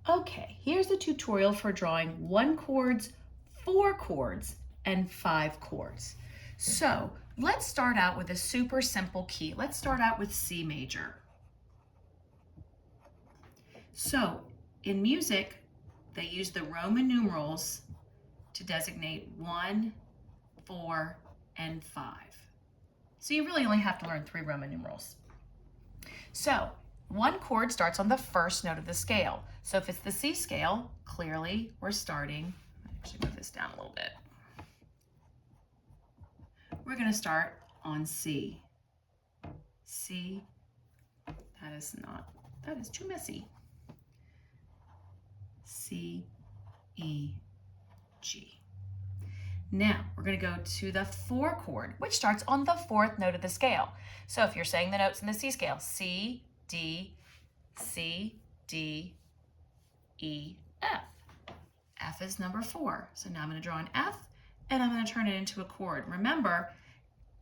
Okay, here's a tutorial for drawing 1 chords, 4 chords, and 5 chords. So let's start out with a super simple key. Let's start out with C major. So in music, they use the Roman numerals to designate 1, 4, and 5. So you really only have to learn 3 Roman numerals. So 1 chord starts on the first note of the scale. So if it's the C scale, clearly we're starting, actually move this down a little bit. We're going to start on C. C, that is too messy. C, E, G. Now we're going to go to the 4 chord, which starts on the 4th note of the scale. So if you're saying the notes in the C scale, C, D, E, F. F is number 4. So now I'm going to draw an F and I'm going to turn it into a chord. Remember,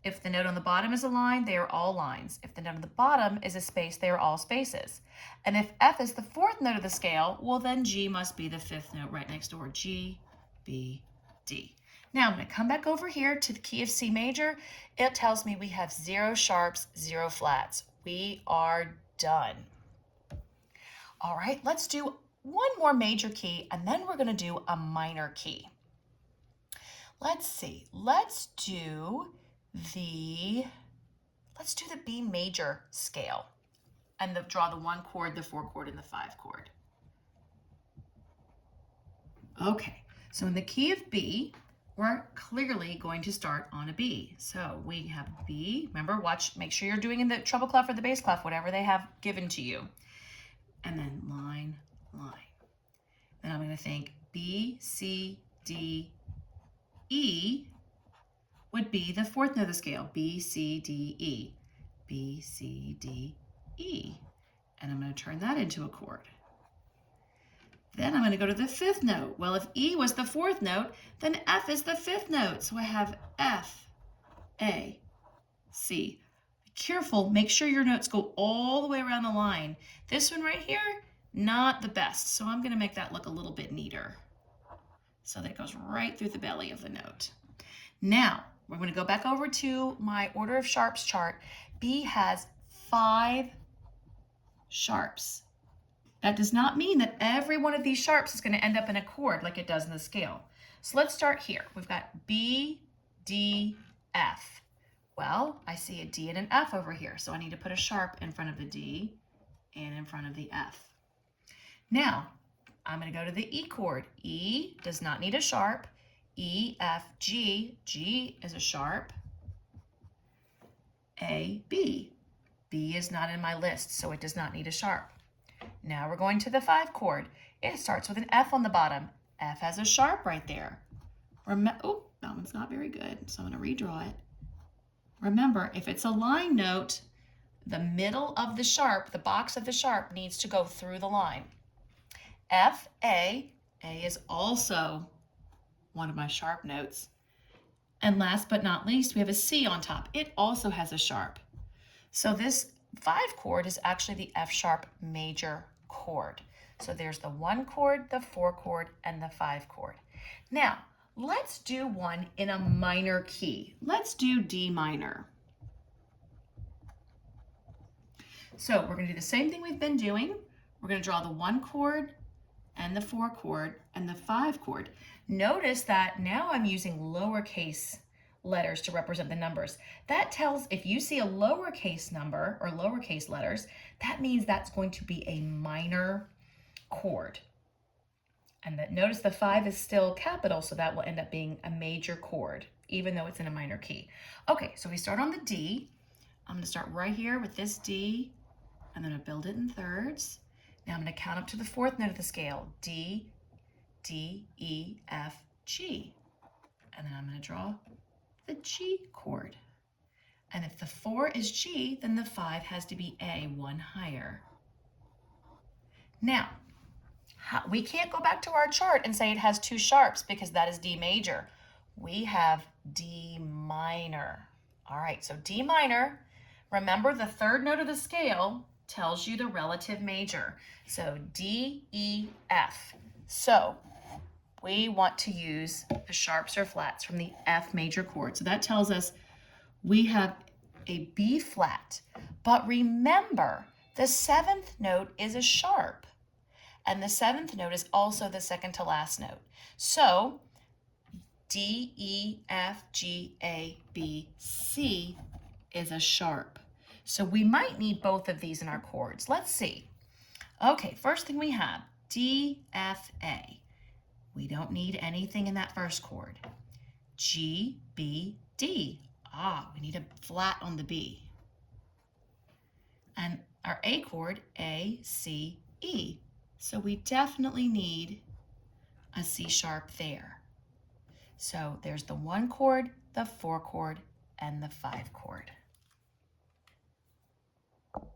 if the note on the bottom is a line, they are all lines. If the note on the bottom is a space, they are all spaces. And if F is the 4th note of the scale, well then G must be the 5th note right next door. G, B, D. Now I'm going to come back over here to the key of C major. It tells me we have 0 sharps, 0 flats. We are done. All right, let's do one more major key and then we're going to do a minor key. Let's see. Let's do the B major scale and draw the 1 chord, the 4 chord, and the 5 chord. Okay, so in the key of B, we're clearly going to start on a B. So we have B. Remember, make sure you're doing in the treble clef or the bass clef, whatever they have given to you. And then line, line. Then I'm going to think B, C, D, E would be the 4th note of the scale. B, C, D, E. B, C, D, E. And I'm going to turn that into a chord. Then I'm going to go to the 5th note. Well, if E was the 4th note, then F is the 5th note. So I have F, A, C. Be careful, make sure your notes go all the way around the line. This one right here, not the best. So I'm going to make that look a little bit neater so that it goes right through the belly of the note. Now, we're going to go back over to my order of sharps chart. B has 5 sharps. That does not mean that every one of these sharps is going to end up in a chord like it does in the scale. So let's start here. We've got B, D, F. Well, I see a D and an F over here, so I need to put a sharp in front of the D and in front of the F. Now, I'm going to go to the E chord. E does not need a sharp. E, F, G. G is a sharp. A, B. B is not in my list, so it does not need a sharp. Now we're going to the 5 chord. It starts with an F on the bottom. F has a sharp right there. Oh, that one's not very good, so I'm going to redraw it. Remember, if it's a line note, the middle of the sharp, the box of the sharp, needs to go through the line. F, A. A is also one of my sharp notes. And last but not least, we have a C on top. It also has a sharp. So this 5 chord is actually the F sharp major chord. So there's the 1 chord, the 4 chord, and the 5 chord. Now, let's do one in a minor key. Let's do D minor. So we're going to do the same thing we've been doing. We're going to draw the 1 chord and the 4 chord and the 5 chord. Notice that now I'm using lowercase letters to represent the numbers. That tells, if you see a lowercase number or lowercase letters, that means that's going to be a minor chord. And that notice the 5 is still capital, so that will end up being a major chord, even though it's in a minor key. Okay, so we start on the D. I'm going to start right here with this D. I'm going to build it in thirds. Now I'm going to count up to the 4th note of the scale. D, D, E, F, G. And then I'm going to draw the G chord. And if the 4 is G, then the 5 has to be A, 1 higher. Now, we can't go back to our chart and say it has 2 sharps because that is D major. We have D minor. All right, so D minor, remember the 3rd note of the scale tells you the relative major. So D, E, F. So we want to use the sharps or flats from the F major chord. So that tells us we have a B flat. But remember, the seventh note is a sharp. And the seventh note is also the second to last note. So D, E, F, G, A, B, C is a sharp. So we might need both of these in our chords. Let's see. Okay, first thing we have, D, F, A. We don't need anything in that first chord. G, B, D. We need a flat on the B. And our A chord, A, C, E. So we definitely need a C sharp there. So there's the 1 chord, the 4 chord, and the 5 chord.